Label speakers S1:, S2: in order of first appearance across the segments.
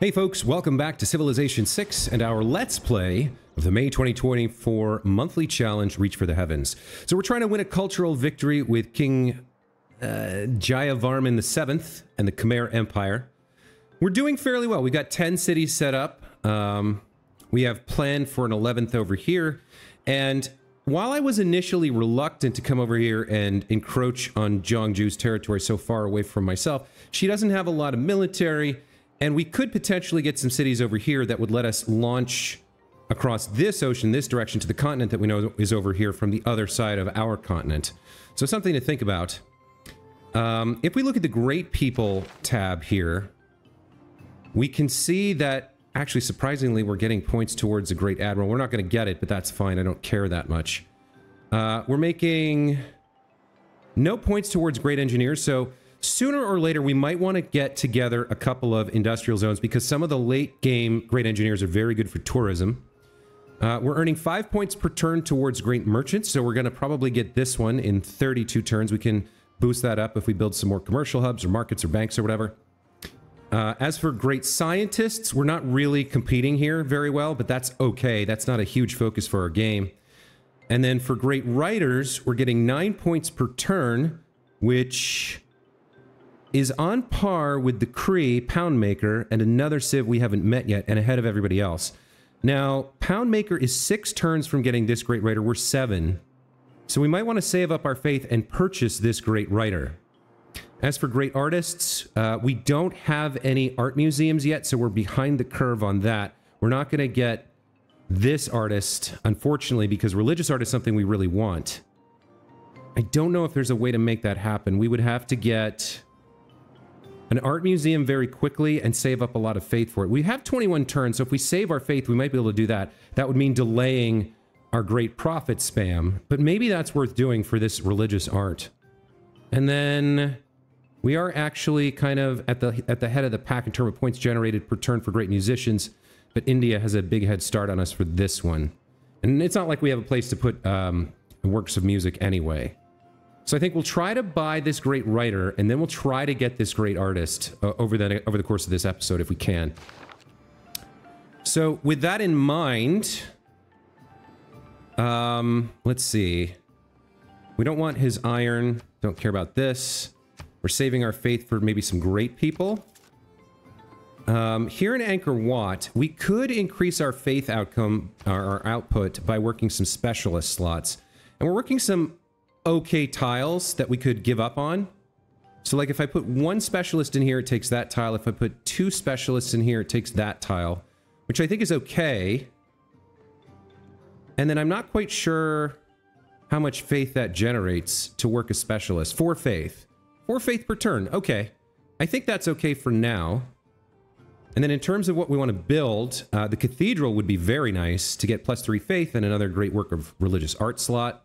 S1: Hey folks, welcome back to Civilization 6 and our Let's Play of the May 2024 monthly challenge, Reach for the Heavens. So we're trying to win a cultural victory with King Jayavarman VII and the Khmer Empire. We're doing fairly well. We've got 10 cities set up. We have planned for an 11th over here. And while I was initially reluctant to come over here and encroach on Zhongju's territory so far away from myself, she doesn't have a lot of military. And we could potentially get some cities over here that would let us launch across this ocean, this direction, to the continent that we know is over here from the other side of our continent. So something to think about. If we look at the Great People tab here, we can see that, actually, surprisingly, we're getting points towards the Great Admiral. We're not going to get it, but that's fine. I don't care that much. We're making no points towards Great Engineers, so sooner or later, we might want to get together a couple of industrial zones because some of the late game Great Engineers are very good for tourism. We're earning 5 points per turn towards Great Merchants, so we're going to probably get this one in 32 turns. We can boost that up if we build some more commercial hubs or markets or banks or whatever. As for Great Scientists, we're not really competing here very well, but that's okay. That's not a huge focus for our game. And then for Great Writers, we're getting 9 points per turn, which is on par with the Cree Poundmaker and another civ we haven't met yet and ahead of everybody else. Now, Poundmaker is 6 turns from getting this Great Writer. We're 7. So we might want to save up our faith and purchase this Great Writer. As for Great Artists, we don't have any art museums yet, so we're behind the curve on that. We're not going to get this artist, unfortunately, because religious art is something we really want. I don't know if there's a way to make that happen. We would have to get an art museum very quickly and save up a lot of faith for it. We have 21 turns, so if we save our faith, we might be able to do that. That would mean delaying our Great Prophet spam, but maybe that's worth doing for this religious art. And then we are actually kind of at the head of the pack in terms of points generated per turn for Great Musicians, but India has a big head start on us for this one. And it's not like we have a place to put works of music anyway. So I think we'll try to buy this Great Writer, and then we'll try to get this Great Artist over the course of this episode if we can. So with that in mind, let's see. We don't want his iron. Don't care about this. We're saving our faith for maybe some Great People. Here in Angkor Wat, we could increase our faith outcome, our output, by working some specialist slots. And we're working some okay tiles that we could give up on. So like if I put 1 specialist in here, it takes that tile. If I put 2 specialists in here, it takes that tile, which I think is okay. And then I'm not quite sure how much faith that generates to work a specialist. 4 faith. 4 faith per turn. Okay. I think that's okay for now. And then in terms of what we want to build, the cathedral would be very nice to get +3 faith and another great work of religious art slot.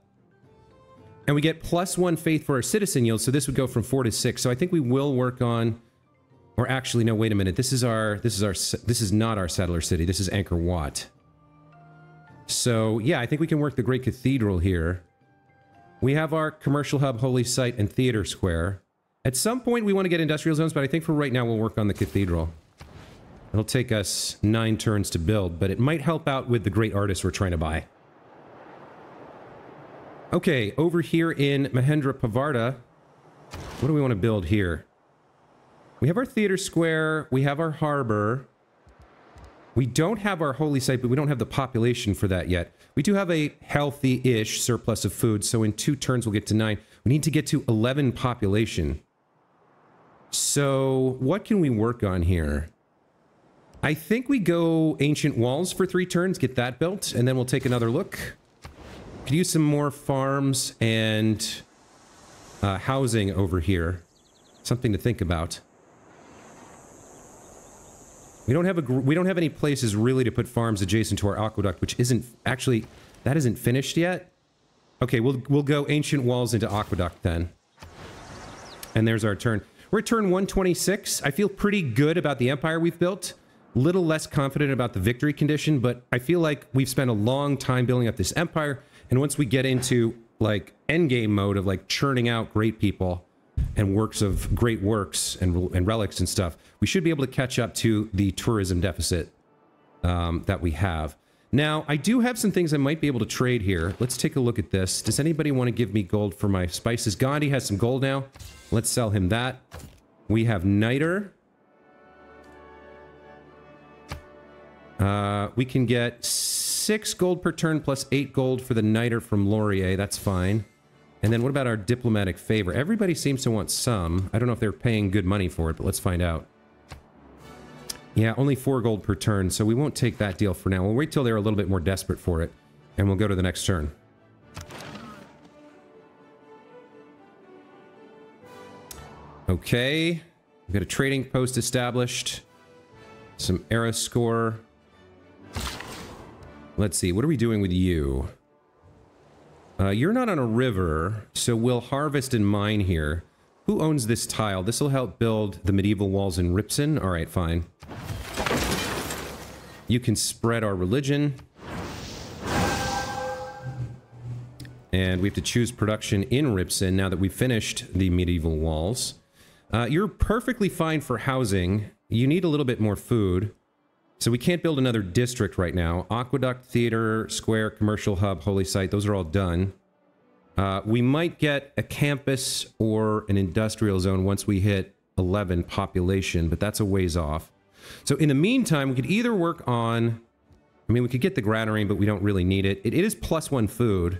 S1: And we get +1 faith for our citizen yield, so this would go from 4 to 6. So I think we will work on, or actually, no, wait a minute. This is not our settler city. This is Angkor Wat. So yeah, I think we can work the Great Cathedral here. We have our commercial hub, holy site, and theater square. At some point, we want to get industrial zones, but I think for right now, we'll work on the cathedral. It'll take us 9 turns to build, but it might help out with the great artists we're trying to buy. Okay, over here in Mahendra Pavarda, what do we want to build here? We have our theater square, we have our harbor. We don't have our holy site, but we don't have the population for that yet. We do have a healthy-ish surplus of food, so in 2 turns we'll get to 9. We need to get to 11 population. So what can we work on here? I think we go Ancient Walls for 3 turns, get that built, and then we'll take another look. Could use some more farms and housing over here. Something to think about. We don't have any places really to put farms adjacent to our aqueduct, which isn't actually, that isn't finished yet. Okay, we'll go Ancient Walls into aqueduct then. And there's our turn. We're at turn 126. I feel pretty good about the empire we've built. Little less confident about the victory condition, but I feel like we've spent a long time building up this empire. And once we get into like endgame mode of like churning out great people, and great works and relics and stuff, we should be able to catch up to the tourism deficit that we have. Now, I do have some things I might be able to trade here. Let's take a look at this. Does anybody want to give me gold for my spices? Gandhi has some gold now. Let's sell him that. We have niter. We can get 6 gold per turn plus 8 gold for the niter from Laurier. That's fine. And then what about our diplomatic favor? Everybody seems to want some. I don't know if they're paying good money for it, but let's find out. Yeah, only 4 gold per turn, so we won't take that deal for now. We'll wait till they're a little bit more desperate for it, and we'll go to the next turn. Okay, we've got a trading post established. Some era score. Let's see, what are we doing with you? You're not on a river, so we'll harvest and mine here. Who owns this tile? This will help build the medieval walls in Ripson. All right, fine. You can spread our religion. And we have to choose production in Ripson now that we've finished the medieval walls. You're perfectly fine for housing. You need a little bit more food. So we can't build another district right now. Aqueduct, theater, square, commercial hub, holy site, those are all done. We might get a campus or an industrial zone once we hit 11 population, but that's a ways off. So in the meantime, we could either work on... I mean, we could get the granary, but we don't really need it. It is +1 food.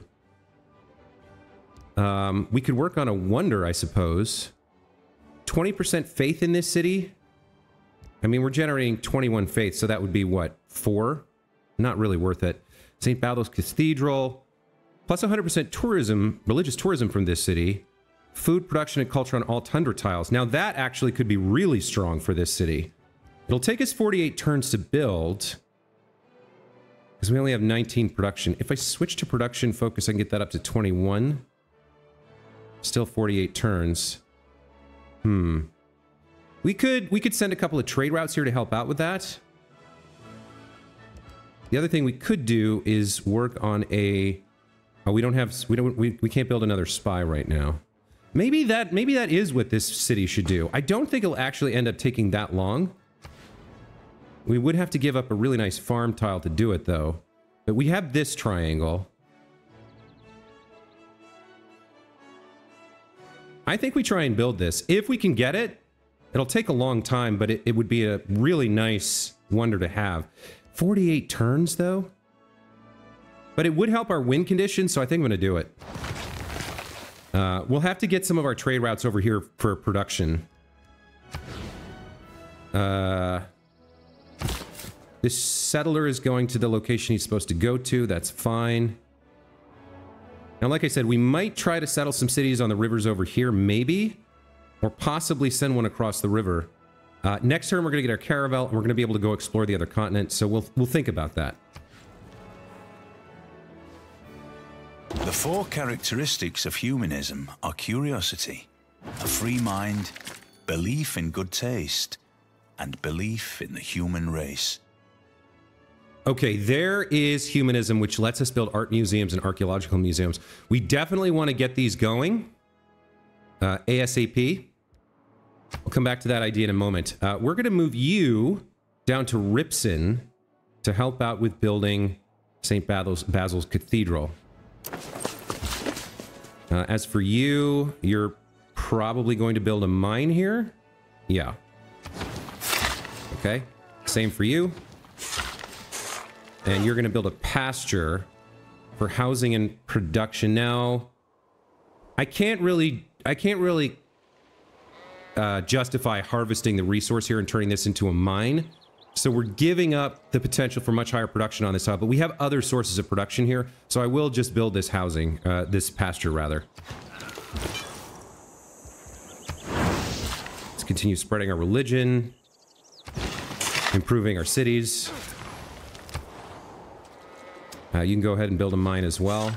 S1: We could work on a wonder, I suppose. 20% faith in this city? I mean, we're generating 21 faith, so that would be, what, 4? Not really worth it. St. Basil's Cathedral. Plus 100% tourism, religious tourism from this city. Food production and culture on all tundra tiles. Now that actually could be really strong for this city. It'll take us 48 turns to build. Because we only have 19 production. If I switch to production focus, I can get that up to 21. Still 48 turns. We could send a couple of trade routes here to help out with that. The other thing we could do is work on a... Oh, we can't build another spy right now. Maybe that is what this city should do. I don't think it'll actually end up taking that long. We would have to give up a really nice farm tile to do it, though. But we have this triangle. I think we try and build this. If we can get it, it'll take a long time, but it would be a really nice wonder to have. 48 turns, though? But it would help our win conditions, so I think I'm going to do it. We'll have to get some of our trade routes over here for production. This settler is going to the location he's supposed to go to. That's fine. Now, like I said, we might try to settle some cities on the rivers over here, maybe. Or possibly send one across the river. Next turn, we're going to get our caravel, and we're going to be able to go explore the other continent, so we'll think about that.
S2: The 4 characteristics of humanism are curiosity, a free mind, belief in good taste, and belief in the human race.
S1: Okay, there is humanism, which lets us build art museums and archaeological museums. We definitely want to get these going. ASAP. We'll come back to that idea in a moment. We're going to move you down to Ripson to help out with building St. Basil's Cathedral. As for you, you're probably going to build a mine here? Yeah. Okay. Same for you. And you're going to build a pasture for housing and production. Now, I can't really justify harvesting the resource here and turning this into a mine. So we're giving up the potential for much higher production on this hub, but we have other sources of production here. So I will just build this housing, this pasture rather. Let's continue spreading our religion, improving our cities. You can go ahead and build a mine as well.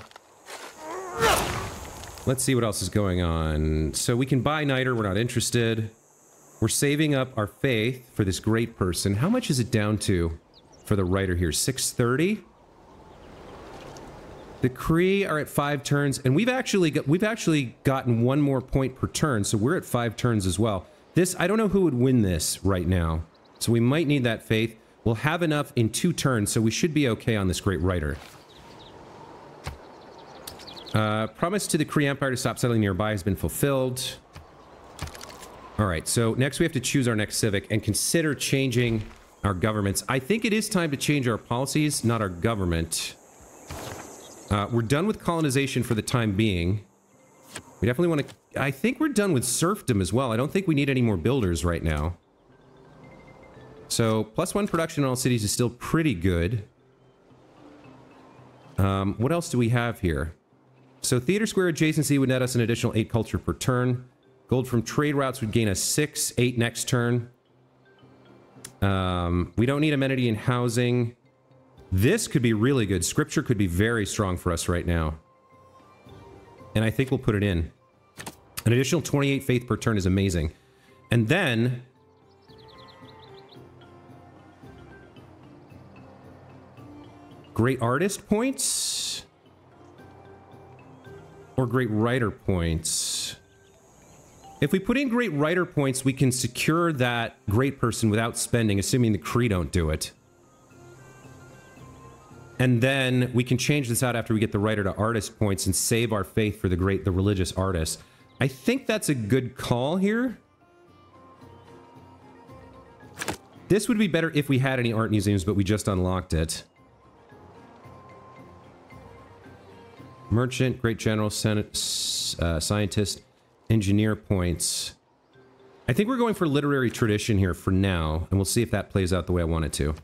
S1: Let's see what else is going on. So we can buy niter, we're not interested. We're saving up our faith for this great person. How much is it down to for the writer here? 630? The Kree are at 5 turns, and we've actually gotten 1 more point per turn, so we're at 5 turns as well. This, I don't know who would win this right now, so we might need that faith. We'll have enough in 2 turns, so we should be okay on this Great Writer. Promise to the Kree Empire to stop settling nearby has been fulfilled. Alright, so next we have to choose our next civic and consider changing our governments. I think it is time to change our policies, not our government. We're done with colonization for the time being. We definitely want to... I think we're done with serfdom as well. I don't think we need any more builders right now. So, +1 production in all cities is still pretty good. What else do we have here? So, theater square adjacency would net us an additional 8 culture per turn. Gold from trade routes would gain us 6, 8 next turn. We don't need amenity in housing. This could be really good. Scripture could be very strong for us right now. And I think we'll put it in. An additional 28 faith per turn is amazing. And then... Great artist points? Or great writer points? If we put in great writer points, we can secure that great person without spending, assuming the Kree don't do it. And then we can change this out after we get the writer to artist points and save our faith for the religious artist. I think that's a good call here. This would be better if we had any art museums, but we just unlocked it. Merchant, great general, scientist, engineer points. I think we're going for literary tradition here for now, and we'll see if that plays out the way I want it to.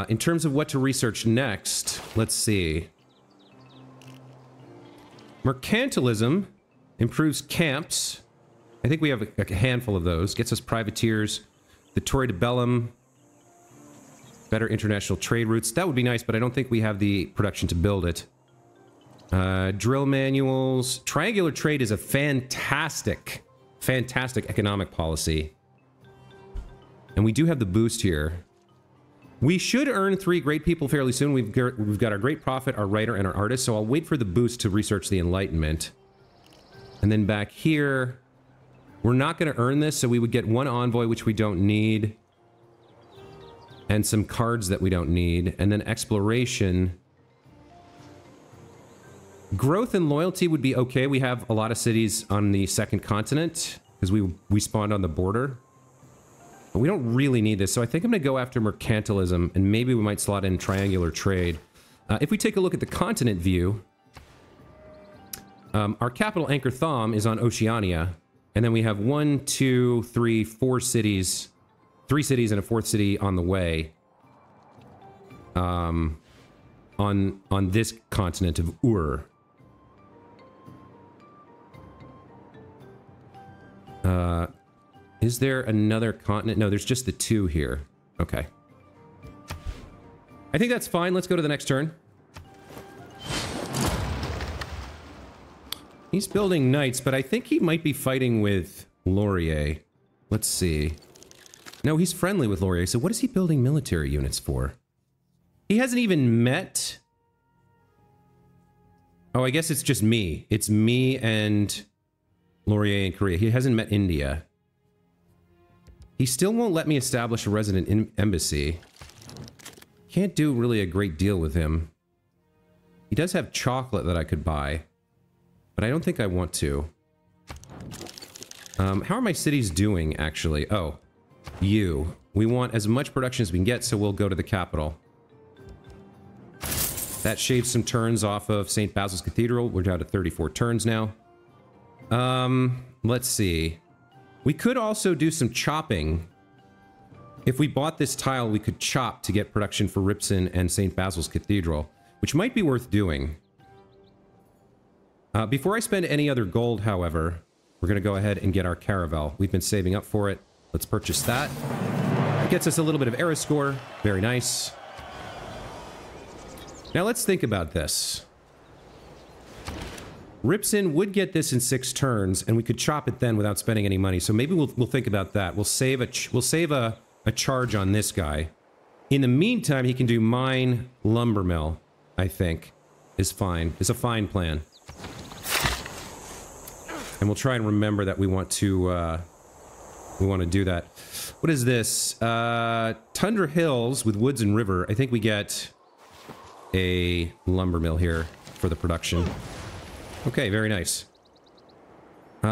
S1: In terms of what to research next, let's see. Mercantilism improves camps. I think we have a handful of those. Gets us privateers. The Torre de Bellum. Better international trade routes. That would be nice, but I don't think we have the production to build it. Drill manuals. Triangular trade is a fantastic, fantastic economic policy. And we do have the boost here. We should earn 3 great people fairly soon. We've got our great prophet, our writer, and our artist, so I'll wait for the boost to research the Enlightenment. And then back here, we're not going to earn this, so we would get 1 envoy, which we don't need. And some cards that we don't need. And then exploration. Growth and loyalty would be okay. We have a lot of cities on the second continent, because we spawned on the border. But we don't really need this, so I think I'm going to go after mercantilism, and maybe we might slot in triangular trade. If we take a look at the continent view, our capital, Anchor Thom, is on Oceania, and then we have 1, 2, 3, 4 cities, 3 cities and a 4th city on the way, on this continent of Ur. Is there another continent? No, there's just the 2 here. Okay. I think that's fine. Let's go to the next turn. He's building knights, but I think he might be fighting with Laurier. Let's see. No, he's friendly with Laurier, so what is he building military units for? He hasn't even met... Oh, I guess it's just me. It's me and Laurier in Korea. He hasn't met India. He still won't let me establish a resident embassy. Can't do really a great deal with him. He does have chocolate that I could buy, but I don't think I want to. How are my cities doing, actually? Oh, you. We want as much production as we can get, so we'll go to the capital. That shaves some turns off of St. Basil's Cathedral. We're down to 34 turns now. Let's see. We could also do some chopping. If we bought this tile, we could chop to get production for Ripson and St. Basil's Cathedral, which might be worth doing. Before I spend any other gold, however, we're going to go ahead and get our caravel. We've been saving up for it. Let's purchase that. It gets us a little bit of era score. Very nice. Now let's think about this. Ripson would get this in 6 turns, and we could chop it then without spending any money. So maybe we'll think about that. We'll save a charge on this guy. In the meantime, he can do mine lumber mill, I think, is fine. It's a fine plan. And we'll try and remember that we want to do that. What is this? Tundra Hills with woods and river. I think we get a lumber mill here for the production. Okay, very nice.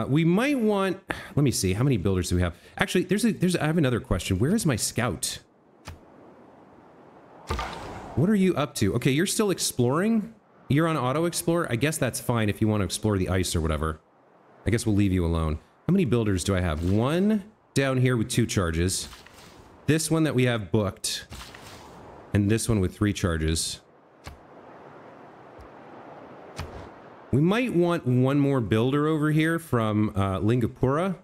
S1: We might want... Let me see. How many builders do we have? Actually, I have another question. Where is my scout? What are you up to? Okay, you're still exploring? You're on auto explore? I guess that's fine if you want to explore the ice or whatever. I guess we'll leave you alone. How many builders do I have? One down here with 2 charges. This one that we have booked. And this one with 3 charges. We might want one more builder over here from Lingapura.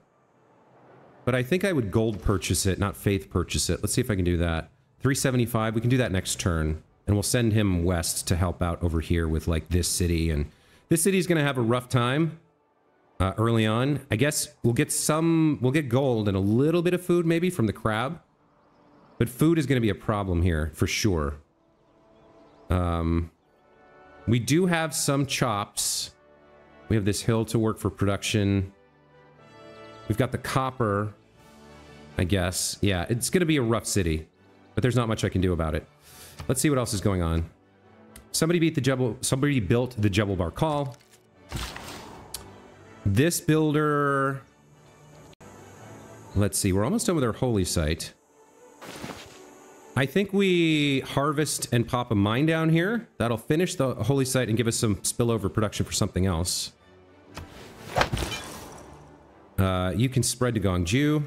S1: But I think I would gold purchase it, not faith purchase it. Let's see if I can do that. 375, we can do that next turn. And we'll send him west to help out over here with like this city. And this city's gonna have a rough time early on. I guess we'll get gold and a little bit of food maybe from the crab. But food is gonna be a problem here for sure. We do have some chops. We have this hill to work for production. We've got the copper, I guess. Yeah, it's gonna be a rough city, but there's not much I can do about it. Let's see what else is going on. Somebody built the Jebel Barkal. This builder... Let's see, we're almost done with our holy site. I think we harvest and pop a mine down here. That'll finish the holy site and give us some spillover production for something else. You can spread to Gongju.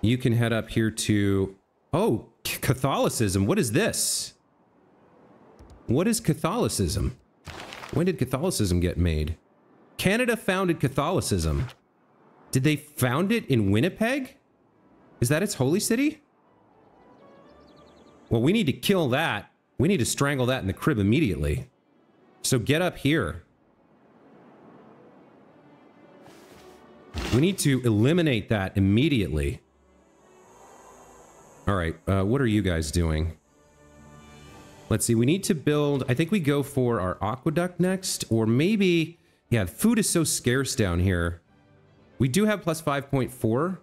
S1: You can head up here to... Oh, Catholicism. What is this? What is Catholicism? When did Catholicism get made? Canada founded Catholicism. Did they found it in Winnipeg? Is that its holy city? Well, we need to kill that. We need to strangle that in the crib immediately. So get up here. We need to eliminate that immediately. All right, what are you guys doing? Let's see, we need to build... I think we go for our aqueduct next, or maybe... Yeah, food is so scarce down here. We do have plus 5.4.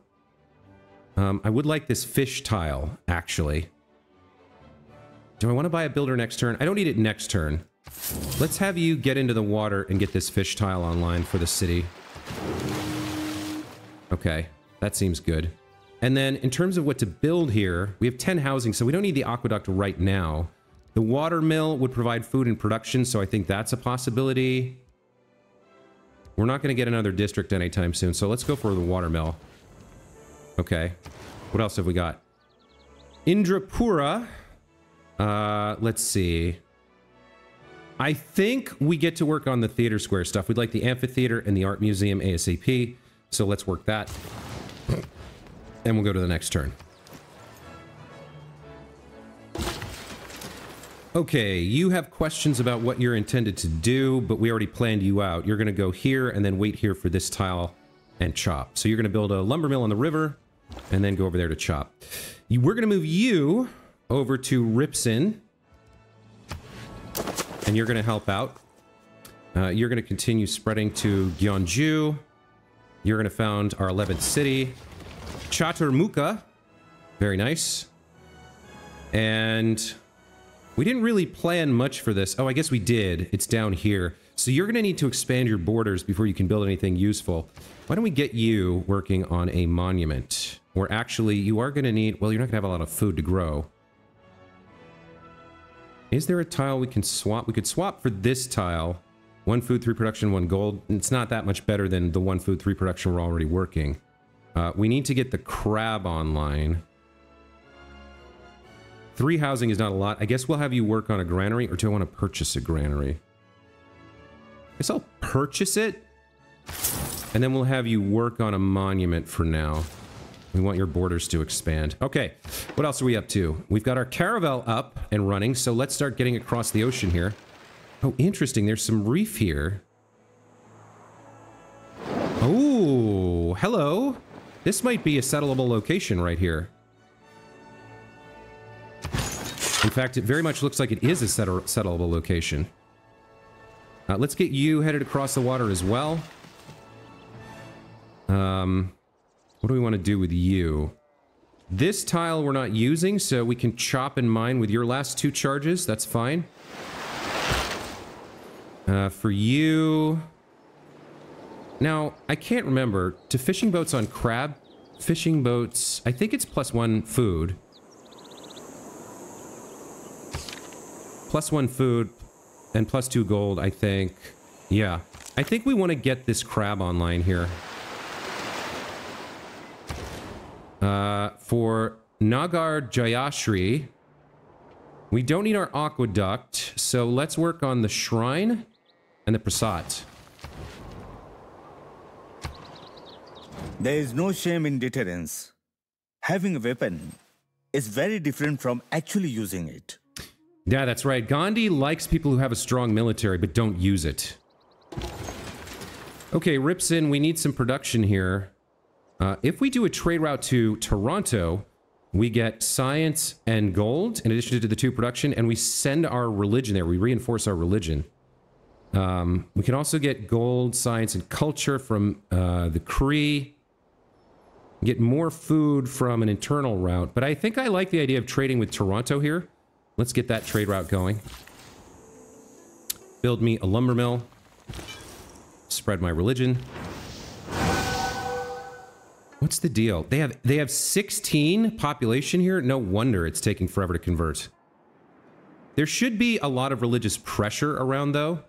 S1: I would like this fish tile, actually. Do I want to buy a builder next turn? I don't need it next turn. Let's have you get into the water and get this fish tile online for the city. Okay, that seems good. And then in terms of what to build here, we have 10 housing, so we don't need the aqueduct right now. The water mill would provide food and production, so I think that's a possibility. We're not going to get another district anytime soon, so let's go for the water mill. Okay. What else have we got? Indrapura. Let's see. I think we get to work on the theater square stuff. We'd like the amphitheater and the art museum ASAP, so let's work that. And we'll go to the next turn. Okay, you have questions about what you're intended to do, but we already planned you out. You're going to go here and then wait here for this tile and chop. So you're going to build a lumber mill on the river and then go over there to chop. We're going to move you over to Ripson. And you're going to help out. You're going to continue spreading to Gyeongju. You're going to found our 11th city. Chaturmuka. Very nice. And we didn't really plan much for this. Oh, I guess we did. It's down here. So you're going to need to expand your borders before you can build anything useful. Why don't we get you working on a monument? Or actually, you are going to need... Well, you're not going to have a lot of food to grow. Is there a tile we can swap? We could swap for this tile. 1 food, 3 production, 1 gold. It's not that much better than the 1 food, 3 production we're already working. We need to get the crab online. 3 housing is not a lot. I guess we'll have you work on a granary, or do I want to purchase a granary? I guess I'll purchase it. And then we'll have you work on a monument for now. We want your borders to expand. Okay, what else are we up to? We've got our caravel up and running, so let's start getting across the ocean here. Oh, interesting. There's some reef here. Oh, hello. This might be a settleable location right here. In fact, it very much looks like it is a settleable location. Let's get you headed across the water as well. What do we want to do with you? This tile we're not using, so we can chop and mine with your last 2 charges. That's fine. For you... Now, I can't remember. To fishing boats on crab, fishing boats... I think it's +1 food. +1 food and +2 gold, I think. Yeah. I think we want to get this crab online here. For Nagar Jayashri, we don't need our aqueduct, so let's work on the shrine and the prasad.
S3: There is no shame in deterrence. Having a weapon is very different from actually using it.
S1: Yeah, that's right. Gandhi likes people who have a strong military, but don't use it. Okay, Ripson, we need some production here. If we do a trade route to Toronto, we get science and gold in addition to the 2 production, and we send our religion there. We reinforce our religion. We can also get gold, science, and culture from the Cree. Get more food from an internal route, but I think I like the idea of trading with Toronto here. Let's get that trade route going. Build me a lumber mill. Spread my religion. What's the deal? They have 16 population here? No wonder it's taking forever to convert. There should be a lot of religious pressure around, though.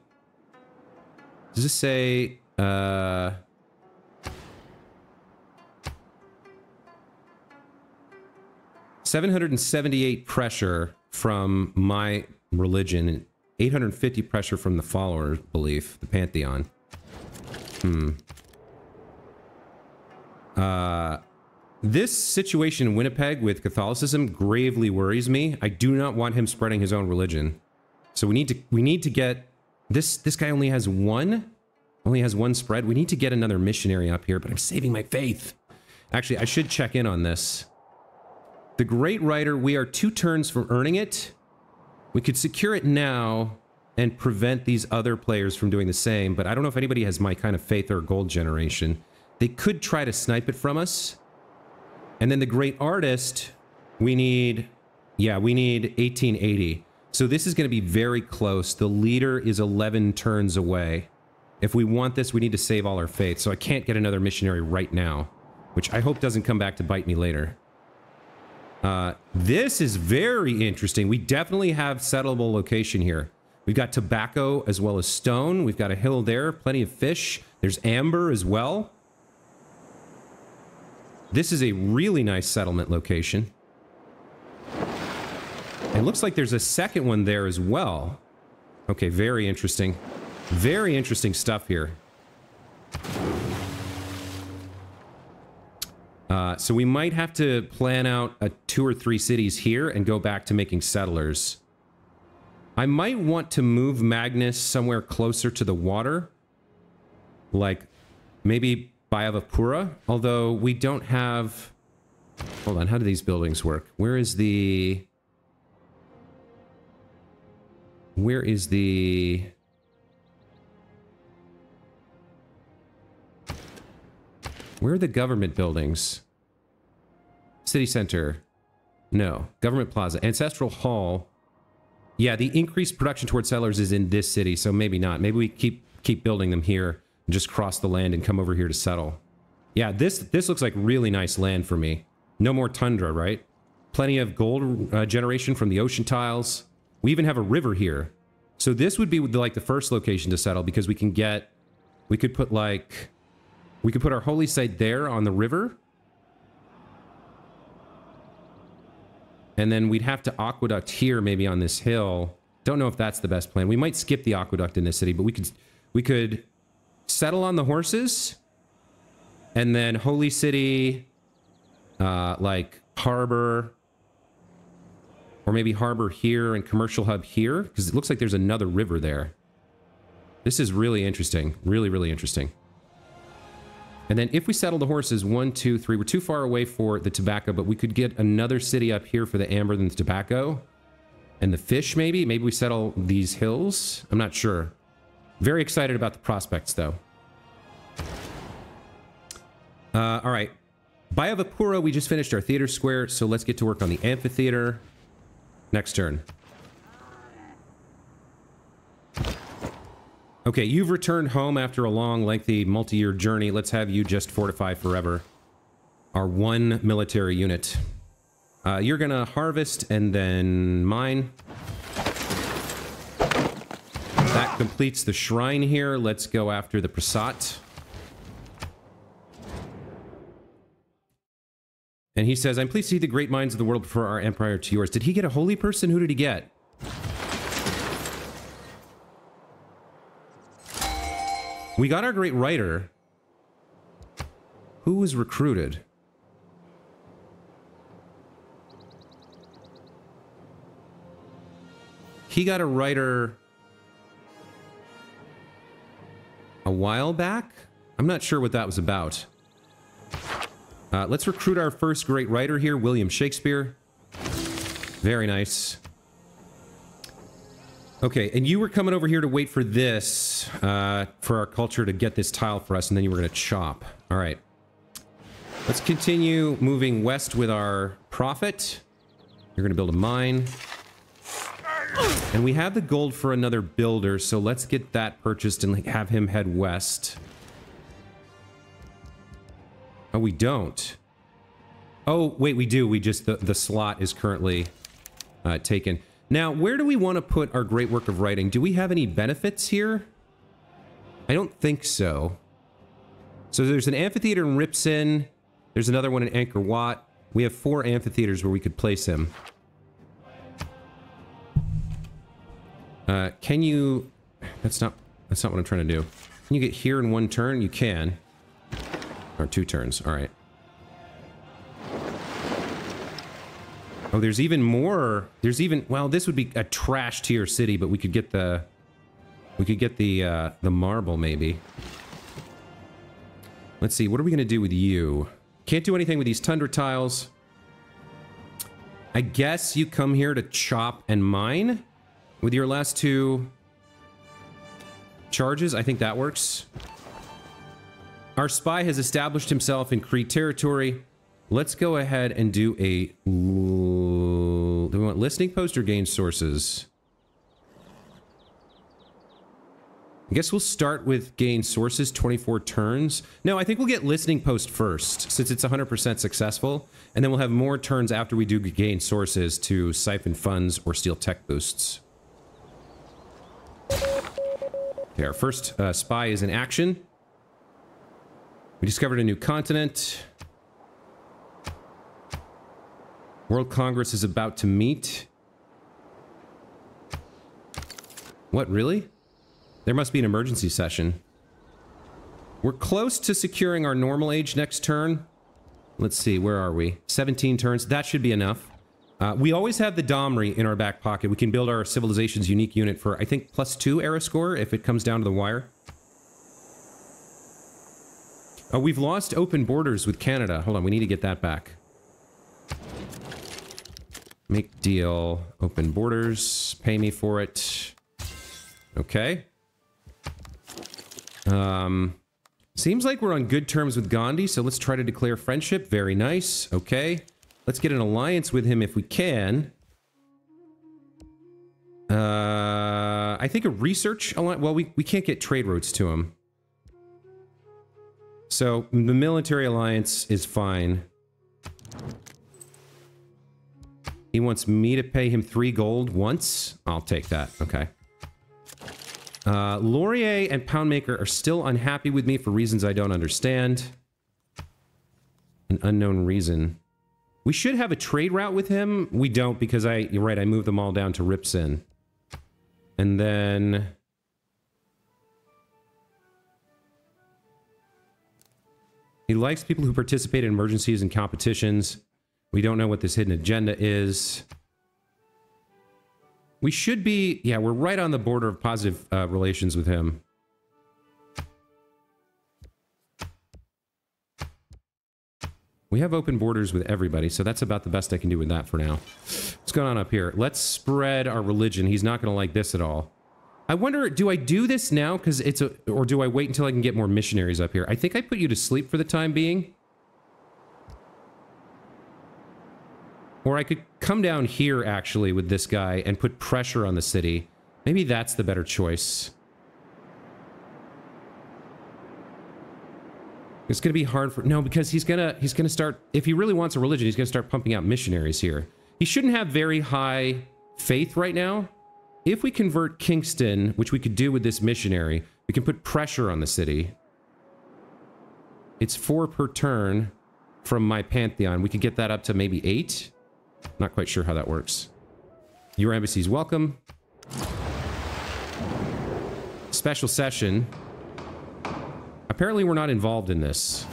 S1: Does this say... 778 pressure from my religion, 850 pressure from the follower belief, the Pantheon. This situation in Winnipeg with Catholicism gravely worries me. I do not want him spreading his own religion. So we need to get this guy only has one spread. We need to get another missionary up here, but I'm saving my faith. Actually, I should check in on this. The Great Writer, we are 2 turns from earning it. We could secure it now and prevent these other players from doing the same, but I don't know if anybody has my kind of faith or gold generation. They could try to snipe it from us. And then the Great Artist, we need 1880. So this is going to be very close. The leader is 11 turns away. If we want this, we need to save all our faith. So I can't get another missionary right now, which I hope doesn't come back to bite me later. This is very interesting. We definitely have settleable location here. We've got tobacco as well as stone. We've got a hill there, plenty of fish. There's amber as well. This is a really nice settlement location. It looks like there's a second one there as well. Okay, very interesting. Very interesting stuff here. So we might have to plan out 2 or 3 cities here and go back to making settlers. I might want to move Magnus somewhere closer to the water. Like, maybe Bayavapura, although we don't have... Hold on, how do these buildings work? Where is the... Where are the government buildings? City Center. No. Government Plaza. Ancestral Hall. Yeah, the increased production towards settlers is in this city, so maybe not. Maybe we keep building them here and just cross the land and come over here to settle. Yeah, this looks like really nice land for me. No more tundra, right? Plenty of gold generation from the ocean tiles. We even have a river here. So this would be like the first location to settle because we could put our holy site there on the river. And then we'd have to aqueduct here, maybe on this hill. Don't know if that's the best plan. We might skip the aqueduct in this city, but we could settle on the horses. And then holy city, like harbor, or maybe harbor here and commercial hub here, because it looks like there's another river there. This is really interesting. Really, really interesting. And then if we settle the horses, 1, 2, 3, we're too far away for the tobacco, but we could get another city up here for the amber than the tobacco. And the fish, maybe? Maybe we settle these hills? I'm not sure. Very excited about the prospects, though. All right. Bayavapura, we just finished our theater square, so let's get to work on the amphitheater. Next turn. Okay, you've returned home after a long, lengthy, multi-year journey. Let's have you just fortify forever. Our one military unit. You're gonna harvest and then mine. That completes the shrine here. Let's go after the Prasat. And he says, I'm pleased to see the great minds of the world prefer our empire to yours. Did he get a holy person? Who did he get? We got our great writer. Who was recruited? He got a writer a while back? I'm not sure what that was about. Let's recruit our first great writer here, William Shakespeare. Very nice. Okay, and you were coming over here to wait for this, for our culture to get this tile for us, and then you were going to chop. All right. Let's continue moving west with our profit. You're going to build a mine. And we have the gold for another builder, so let's get that purchased and have him head west. Oh, we don't. Oh, wait, we do. We just, the slot is currently taken. Now, where do we want to put our great work of writing? Do we have any benefits here? I don't think so. So there's an amphitheater in Ripson. There's another one in Angkor Wat. We have 4 amphitheaters where we could place him. Can you... That's not what I'm trying to do. Can you get here in 1 turn? You can. Or 2 turns. All right. Oh, there's even more. There's even... Well, this would be a trash tier city, but we could get the... We could get the marble, maybe. Let's see. What are we going to do with you? Can't do anything with these tundra tiles. I guess you come here to chop and mine with your last 2 charges. I think that works. Our spy has established himself in Crete territory. Let's go ahead and do a... Do we want listening post or gain sources? I guess we'll start with gain sources, 24 turns. No, I think we'll get listening post first, since it's 100% successful. And then we'll have more turns after we do gain sources to siphon funds or steal tech boosts. Okay, our first spy is in action. We discovered a new continent. World Congress is about to meet. What, really? There must be an emergency session. We're close to securing our normal age next turn. Let's see, where are we? 17 turns. That should be enough. We always have the Domri in our back pocket. We can build our civilization's unique unit for, I think, +2 era score if it comes down to the wire. Oh, we've lost open borders with Canada. Hold on, we need to get that back. Make deal. Open borders. Pay me for it. Okay. Seems like we're on good terms with Gandhi, so let's try to declare friendship. Very nice. Okay. Let's get an alliance with him if we can. I think a research alliance... Well, we can't get trade routes to him. So, the military alliance is fine. He wants me to pay him 3 gold once. I'll take that. Okay. Laurier and Poundmaker are still unhappy with me for reasons I don't understand. An unknown reason. We should have a trade route with him. We don't because you're right, I moved them all down to Ripson. And then... He likes people who participate in emergencies and competitions. We don't know what this hidden agenda is. We should be... Yeah, we're right on the border of positive relations with him. We have open borders with everybody, so that's about the best I can do with that for now. What's going on up here? Let's spread our religion. He's not going to like this at all. I wonder, do I do this now because it's a... Or do I wait until I can get more missionaries up here? I think I put you to sleep for the time being. Or I could come down here, actually, with this guy and put pressure on the city. Maybe that's the better choice. It's going to be hard for... No, because he's going to start... If he really wants a religion, he's going to start pumping out missionaries here. He shouldn't have very high faith right now. If we convert Kingston, which we could do with this missionary, we can put pressure on the city. It's 4 per turn from my Pantheon. We could get that up to maybe 8. Not quite sure how that works. Your embassy's welcome. Special session. Apparently we're not involved in this.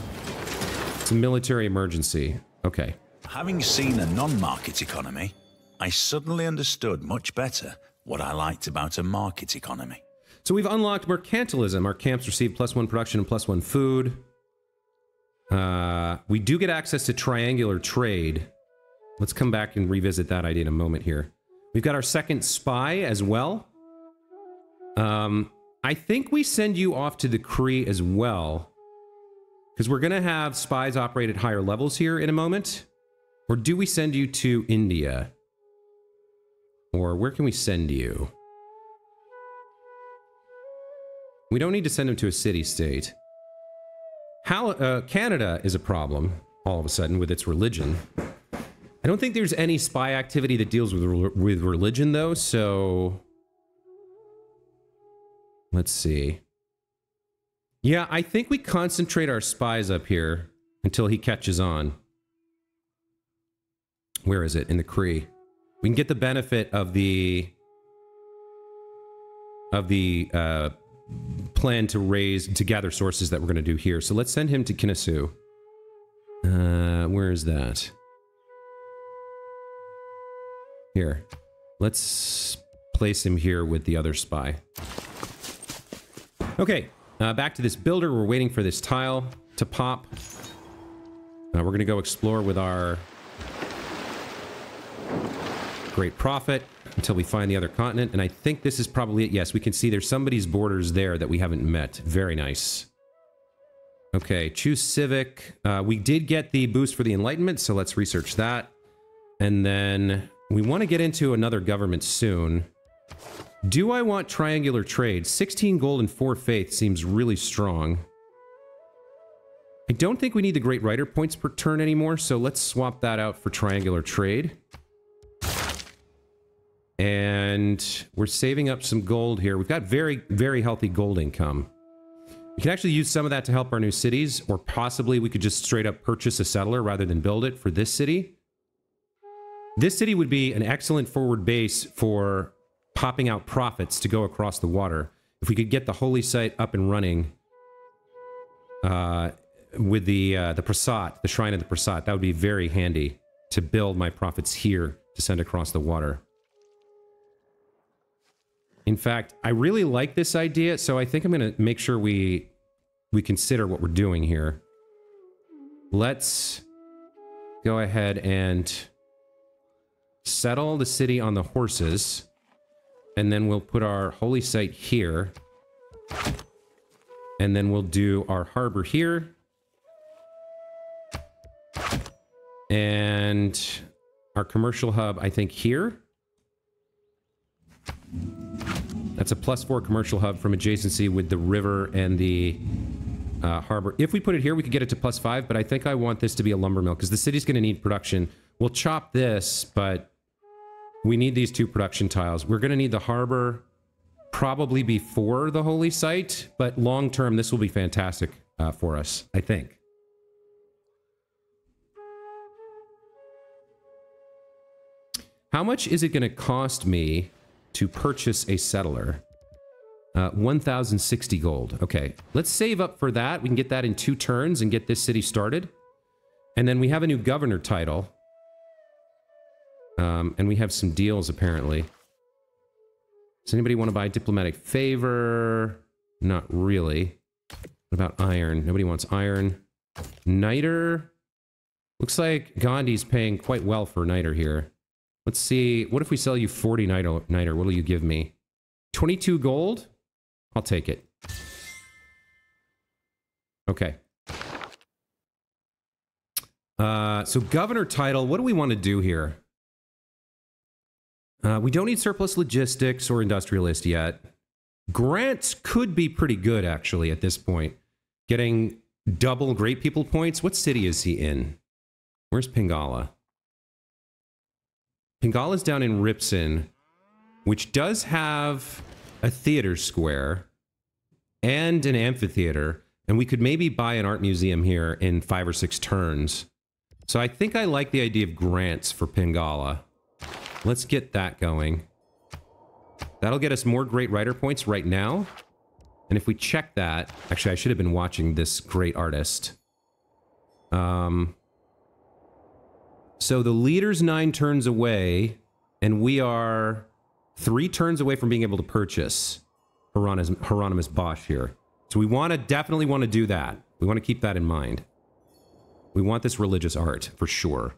S1: It's a military emergency. Okay.
S2: Having seen a non-market economy, I suddenly understood much better what I liked about a market economy.
S1: So we've unlocked mercantilism. Our camps receive +1 production and +1 food. We do get access to triangular trade. Let's come back and revisit that idea in a moment here. We've got our second spy as well. I think we send you off to the Cree as well, because we're going to have spies operate at higher levels here in a moment. Or do we send you to India? Or where can we send you? We don't need to send him to a city-state. Canada is a problem, all of a sudden, with its religion. I don't think there's any spy activity that deals with religion, though, so... Let's see. Yeah, I think we concentrate our spies up here until he catches on. Where is it? In the Cree. We can get the benefit of the plan to gather sources that we're going to do here. So let's send him to Kinnisu. Where is that? Here. Let's place him here with the other spy. Okay, back to this builder. We're waiting for this tile to pop. We're going to go explore with our great prophet until we find the other continent. And I think this is probably it. Yes, we can see there's somebody's borders there that we haven't met. Very nice. Okay, choose civic. We did get the boost for the Enlightenment, so let's research that. And then we want to get into another government soon. Do I want triangular trade? 16 gold and 4 faith seems really strong. I don't think we need the Great Writer points per turn anymore, so let's swap that out for triangular trade. And we're saving up some gold here. We've got very, very healthy gold income. We can actually use some of that to help our new cities, or possibly we could just straight up purchase a settler rather than build it for this city. This city would be an excellent forward base for popping out profits to go across the water. If we could get the holy site up and running with the Prasat, the Shrine of the Prasat, that would be very handy to build my profits here to send across the water. In fact, I really like this idea, so I think I'm going to make sure we consider what we're doing here. Let's go ahead and settle the city on the horses, and then we'll put our holy site here, and then we'll do our harbor here, and our commercial hub, I think, here. That's a +4 commercial hub from adjacency with the river and the harbor. If we put it here, we could get it to +5, but I think I want this to be a lumber mill, because the city's going to need production. We'll chop this, but we need these 2 production tiles. We're going to need the harbor probably before the holy site, but long term, this will be fantastic for us, I think. How much is it going to cost me to purchase a settler? 1,060 gold. Okay, let's save up for that. We can get that in 2 turns and get this city started. And then we have a new governor title. And we have some deals, apparently. Does anybody want to buy diplomatic favor? Not really. What about iron? Nobody wants iron. Niter. Looks like Gandhi's paying quite well for Niter here. Let's see. What if we sell you 40 Niter? What will you give me? 22 gold? I'll take it. Okay. So governor title, what do we want to do here? We don't need surplus logistics or industrialist yet. Grants could be pretty good, actually, at this point. Getting double great people points. What city is he in? Where's Pingala? Pingala's down in Ripson, which does have a theater square and an amphitheater, and we could maybe buy an art museum here in 5 or 6 turns. So I think I like the idea of grants for Pingala. Let's get that going. That'll get us more great writer points right now. And if we check that... Actually, I should have been watching this great artist. So the leader's 9 turns away, and we are 3 turns away from being able to purchase Hieronymus Bosch here. So we definitely want to do that. We want to keep that in mind. We want this religious art, for sure.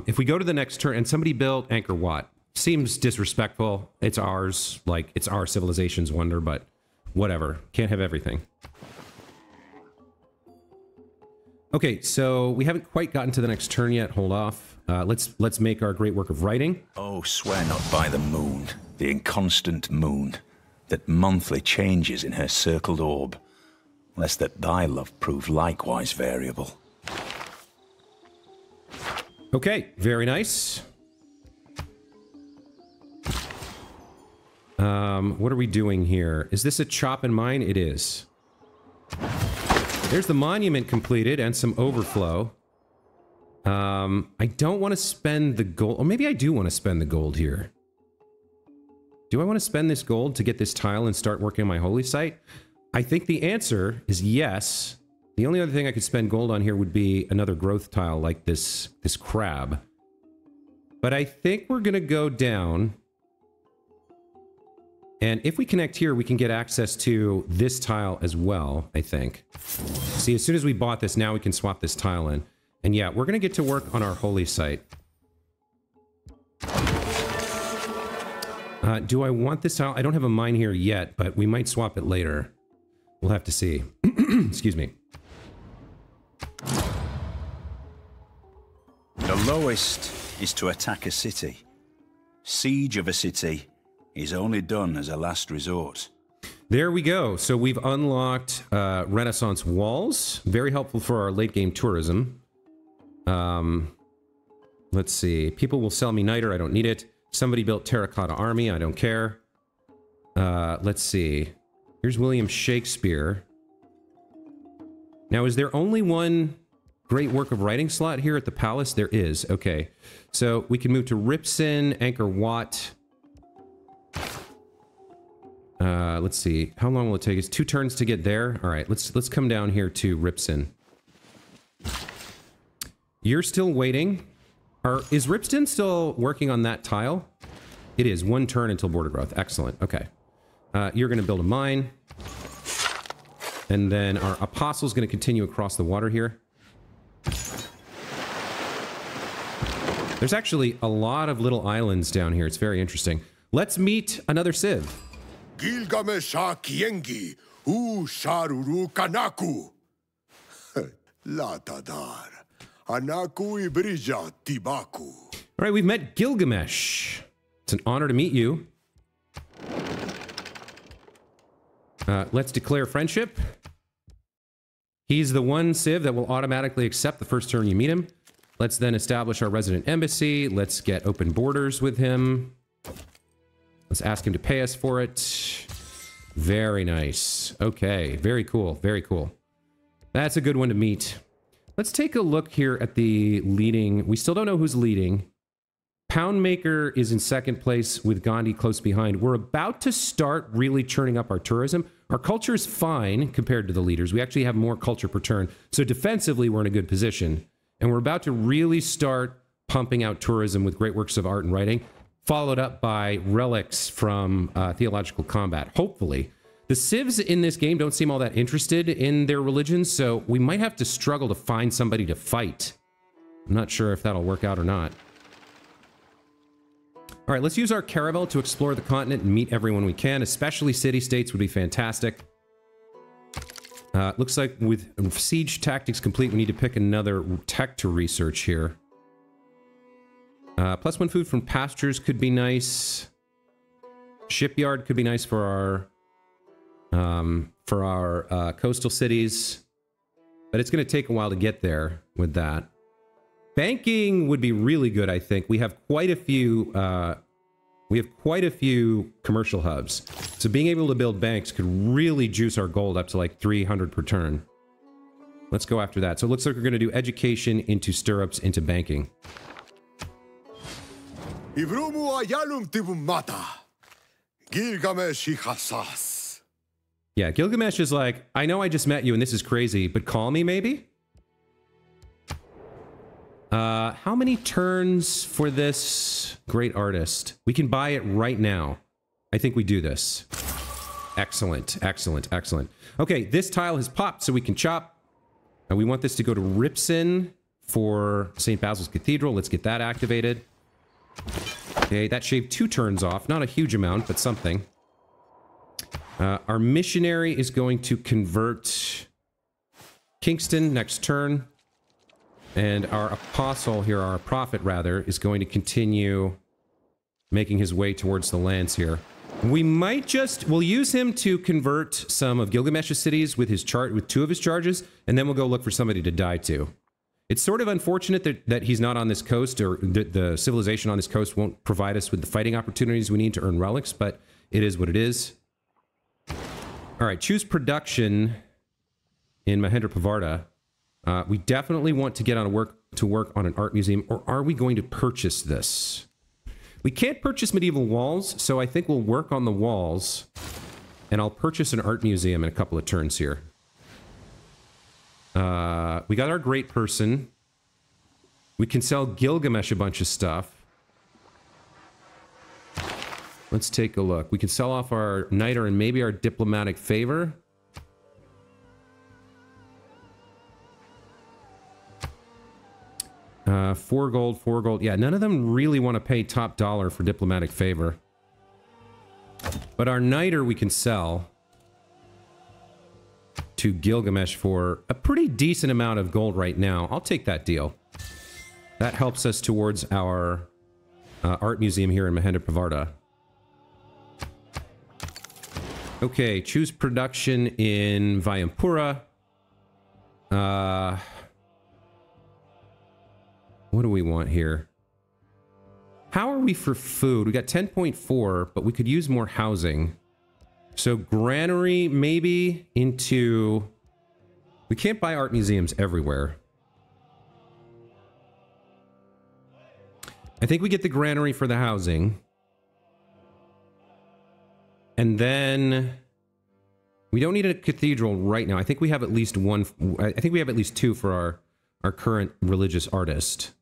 S1: If we go to the next turn, and somebody built Angkor Wat. Seems disrespectful. It's ours. Like, it's our civilization's wonder, but whatever. Can't have everything. Okay, so we haven't quite gotten to the next turn yet. Hold off. Let's make our great work of writing.
S2: Oh, swear not by the moon, the inconstant moon, that monthly changes in her circled orb, lest that thy love prove likewise variable.
S1: Okay, very nice. What are we doing here? Is this a chop and mine? It is. There's the monument completed and some overflow. I don't want to spend the gold. Or maybe I do want to spend the gold here. Do I want to spend this gold to get this tile and start working on my holy site? I think the answer is yes. The only other thing I could spend gold on here would be another growth tile like this crab. But I think we're going to go down. And if we connect here, we can get access to this tile as well, I think. See, as soon as we bought this, now we can swap this tile in. And yeah, we're going to get to work on our holy site. Do I want this tile? I don't have a mine here yet, but we might swap it later. We'll have to see. Excuse me.
S2: The lowest is to attack a city. Siege of a city is only done as a last resort.
S1: There we go. So we've unlocked Renaissance walls. Very helpful for our late game tourism. Let's see. People will sell me niter. I don't need it. Somebody built terracotta army. I don't care. Let's see. Here's William Shakespeare. Now, is there only one great work of writing slot here at the palace? There is. Okay. So we can move to Ripson, Angkor Wat. Let's see. How long will it take us? 2 turns to get there? All right. Let's come down here to Ripson. You're still waiting. Is Ripston still working on that tile? It is. 1 turn until border growth. Excellent. Okay. You're going to build a mine. And then our apostle's going to continue across the water here. There's actually a lot of little islands down here. It's very interesting. Let's meet another civ.
S4: Gilgamesh kiengi u sharuru kanaku. Latadar. Anaku ibrija tibaku.
S1: All right, we've met Gilgamesh. It's an honor to meet you. Let's declare friendship. He's the one civ that will automatically accept the first turn you meet him. Let's then establish our resident embassy. Let's get open borders with him. Let's ask him to pay us for it. Very nice. Okay, very cool, very cool. That's a good one to meet. Let's take a look here at the leading. We still don't know who's leading. Poundmaker is in second place with Gandhi close behind. We're about to start really churning up our tourism. Our culture is fine compared to the leaders. We actually have more culture per turn. So defensively, we're in a good position. And we're about to really start pumping out tourism with great works of art and writing, followed up by relics from theological combat. Hopefully. The civs in this game don't seem all that interested in their religions, so we might have to struggle to find somebody to fight. I'm not sure if that'll work out or not. All right, let's use our caravel to explore the continent and meet everyone we can, especially city-states would be fantastic. Looks like with siege tactics complete, we need to pick another tech to research here. +1 food from pastures could be nice. Shipyard could be nice for our coastal cities, but it's going to take a while to get there with that. Banking would be really good, I think. We have quite a few. We have quite a few commercial hubs, so being able to build banks could really juice our gold up to like 300 per turn. Let's go after that. So it looks like we're going to do education into stirrups into banking. Yeah, Gilgamesh is like, I know I just met you and this is crazy, but call me maybe? How many turns for this great artist? We can buy it right now. I think we do this. Excellent, excellent, excellent. Okay, this tile has popped, so we can chop. And we want this to go to Ripson for St. Basil's Cathedral. Let's get that activated. Okay, that shaved 2 turns off. Not a huge amount, but something. Our missionary is going to convert Kingston next turn. And our apostle here, our prophet rather, is going to continue making his way towards the lands here. We might just, we'll use him to convert some of Gilgamesh's cities with his chart, with 2 of his charges, and then we'll go look for somebody to die to. It's sort of unfortunate that he's not on this coast, or the civilization on this coast won't provide us with the fighting opportunities we need to earn relics, but it is what it is. All right, choose production in Mahendrapavarta. We definitely want to get on work on an art museum, or are we going to purchase this? We can't purchase medieval walls, so I think we'll work on the walls, and I'll purchase an art museum in a couple of turns here. We got our great person. We can sell Gilgamesh a bunch of stuff. Let's take a look. We can sell off our niter and maybe our diplomatic favor. $4 gold, 4 gold. Yeah, none of them really want to pay top dollar for diplomatic favor. But our niter we can sell to Gilgamesh for a pretty decent amount of gold right now. I'll take that deal. That helps us towards our art museum here in Mahendrapavarta. Okay, choose production in Vayampura. What do we want here? How are we for food? We got 10.4, but we could use more housing. So granary maybe into... We can't buy art museums everywhere. I think we get the granary for the housing. And then... We don't need a cathedral right now. I think we have at least one... I think we have at least 2 for our current religious artist.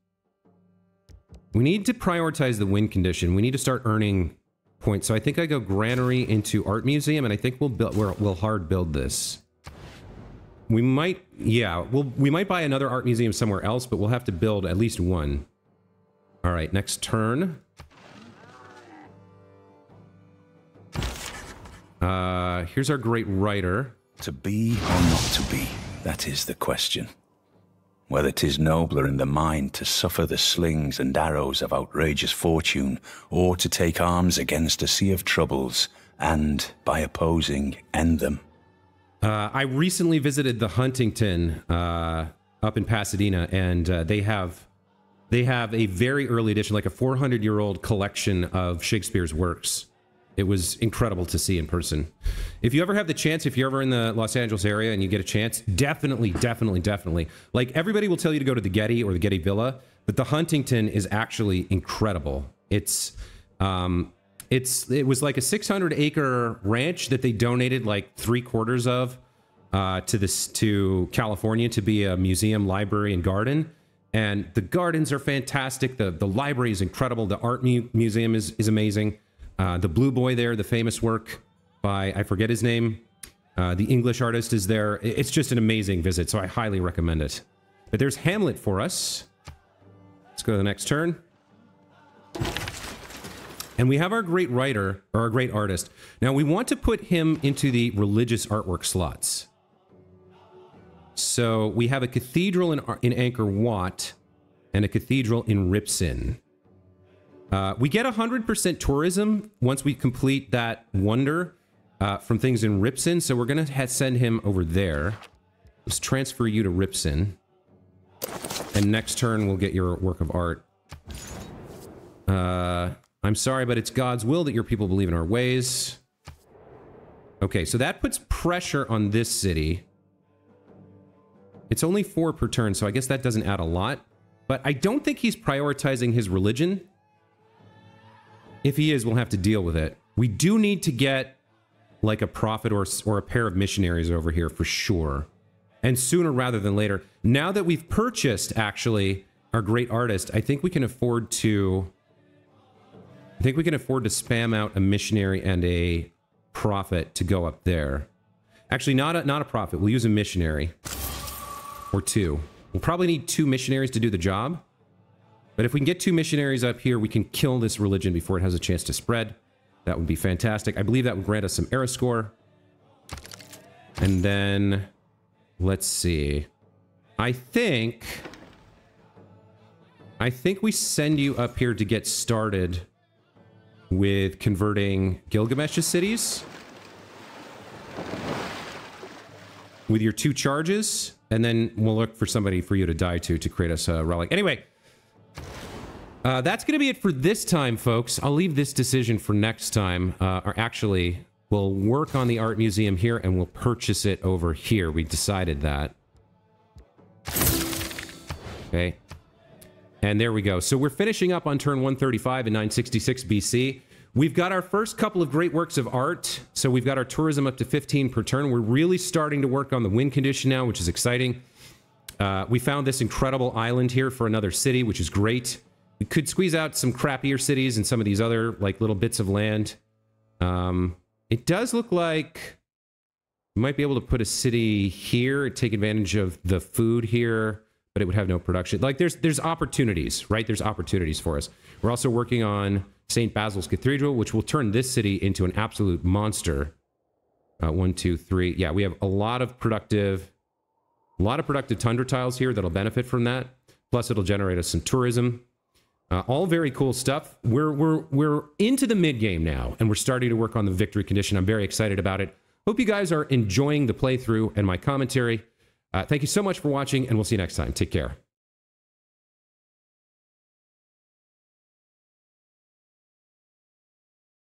S1: We need to prioritize the win condition. We need to start earning points. So I think I go granary into art museum, and I think we'll hard build this. We might, yeah, we might buy another art museum somewhere else, but we'll have to build at least 1. All right, next turn. Here's our great writer.
S2: To be or not to be, that is the question. Whether 'tis nobler in the mind to suffer the slings and arrows of outrageous fortune, or to take arms against a sea of troubles, and, by opposing, end them.
S1: I recently visited the Huntington up in Pasadena, and they have a very early edition, like a 400-year-old collection of Shakespeare's works. It was incredible to see in person. If you ever have the chance, if you're ever in the Los Angeles area and you get a chance, definitely. Like, everybody will tell you to go to the Getty or the Getty Villa, but the Huntington is actually incredible. It was like a 600-acre ranch that they donated like 3/4 of to California to be a museum, library, and garden. And the gardens are fantastic. The library is incredible. The art museum is amazing. The Blue Boy there, the famous work. by, I forget his name. The English artist is there. It's just an amazing visit, so I highly recommend it. But there's Hamlet for us. Let's go to the next turn. And we have our great writer, or our great artist. Now, we want to put him into the religious artwork slots. So we have a cathedral in Angkor Wat and a cathedral in Ripson. We get 100% tourism once we complete that wonder from things in Ripson. So we're going to send him over there. Let's transfer you to Ripson. And next turn, we'll get your work of art. I'm sorry, but it's God's will that your people believe in our ways. Okay, so that puts pressure on this city. It's only 4 per turn, so I guess that doesn't add a lot. But I don't think he's prioritizing his religion. If he is, we'll have to deal with it. We do need to get like a prophet or a pair of missionaries over here for sure. And sooner rather than later. Now that we've purchased, actually, our great artist, I think we can afford to... spam out a missionary and a prophet to go up there. Actually, not a prophet. We'll use a missionary. Or 2. We'll probably need 2 missionaries to do the job. But if we can get 2 missionaries up here, we can kill this religion before it has a chance to spread. That would be fantastic. I believe that would grant us some era score. And then... let's see. I think we send you up here to get started with converting Gilgamesh's cities. With your 2 charges. And then we'll look for somebody for you to die to create us a relic. Anyway, that's going to be it for this time, folks. I'll leave this decision for next time. Or actually, we'll work on the art museum here and we'll purchase it over here. We decided that. Okay. And there we go. So we're finishing up on turn 135 in 966 BC. We've got our first couple of great works of art. So we've got our tourism up to 15 per turn. We're really starting to work on the win condition now, which is exciting. We found this incredible island here for another city, which is great. We could squeeze out some crappier cities and some of these other like little bits of land. It does look like we might be able to put a city here, take advantage of the food here, but it would have no production. Like there's opportunities, right? There's opportunities for us. We're also working on St. Basil's Cathedral, which will turn this city into an absolute monster. 1, 2, 3. Yeah, we have a lot of productive tundra tiles here that'll benefit from that. Plus, it'll generate us some tourism. All very cool stuff. We're into the mid game now, and we're starting to work on the victory condition. I'm very excited about it. Hope you guys are enjoying the playthrough and my commentary. Thank you so much for watching, and we'll see you next time. Take care.